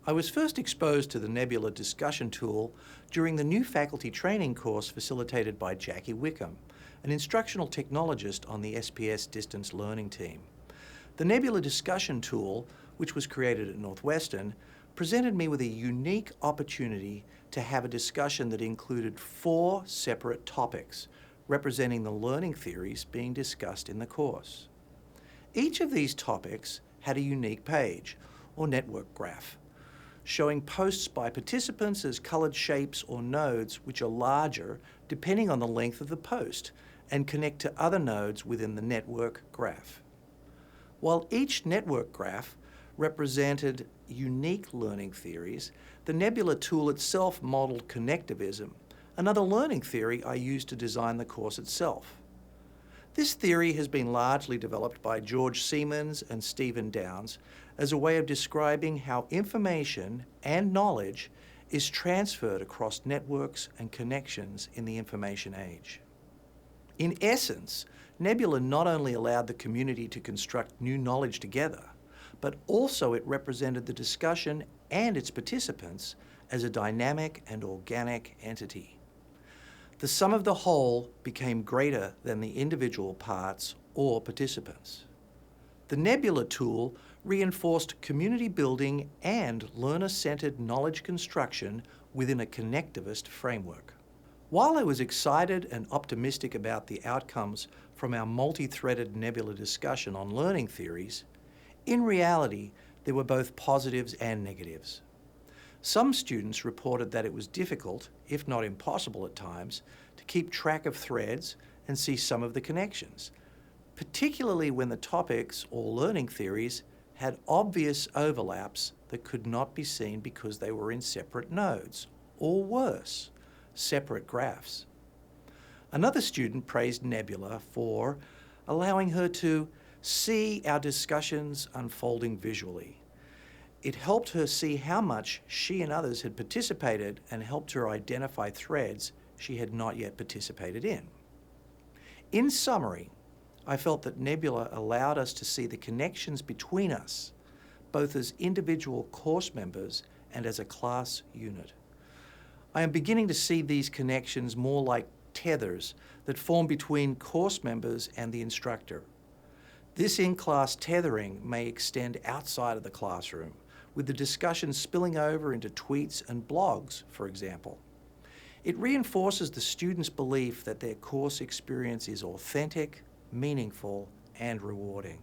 I was first exposed to the Nebula discussion tool during the new faculty training course facilitated by Jackie Wickham, an instructional technologist on the SPS distance learning team. The Nebula discussion tool, which was created at Northwestern, presented me with a unique opportunity to have a discussion that included 4 separate topics, representing the learning theories being discussed in the course. Each of these topics had a unique page, or network graph, showing posts by participants as colored shapes or nodes which are larger depending on the length of the post and connect to other nodes within the network graph. While each network graph represented unique learning theories, the Nebula tool itself modeled connectivism, another learning theory I used to design the course itself. This theory has been largely developed by George Siemens and Stephen Downes as a way of describing how information and knowledge is transferred across networks and connections in the information age. In essence, Nebula not only allowed the community to construct new knowledge together, but also it represented the discussion and its participants as a dynamic and organic entity. The sum of the whole became greater than the individual parts or participants. The Nebula tool reinforced community building and learner-centered knowledge construction within a connectivist framework. While I was excited and optimistic about the outcomes from our multi-threaded Nebula discussion on learning theories, in reality, there were both positives and negatives. Some students reported that it was difficult, if not impossible at times, to keep track of threads and see some of the connections, particularly when the topics or learning theories had obvious overlaps that could not be seen because they were in separate nodes, or worse, separate graphs. Another student praised Nebula for allowing her to see our discussions unfolding visually. It helped her see how much she and others had participated and helped her identify threads she had not yet participated in. In summary, I felt that Nebula allowed us to see the connections between us, both as individual course members and as a class unit. I am beginning to see these connections more like tethers that form between course members and the instructor. This in-class tethering may extend outside of the classroom, with the discussion spilling over into tweets and blogs, for example. It reinforces the students' belief that their course experience is authentic, meaningful, and rewarding.